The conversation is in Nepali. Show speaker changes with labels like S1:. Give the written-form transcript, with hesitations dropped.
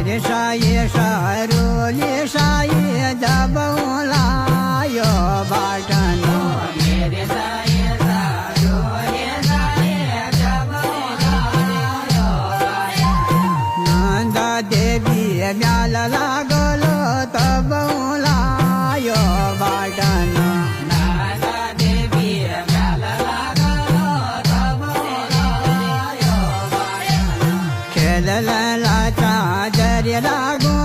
S1: रे साई सारोली साई जबौलायो बाटनो
S2: मेरे साई सारोली साई जबौलायो
S1: नंद देवी म्याल लागलो तबौलायो बाटनो
S2: नादा देवी म्याल लागलो तबौलायो
S1: खेलला चादर लागो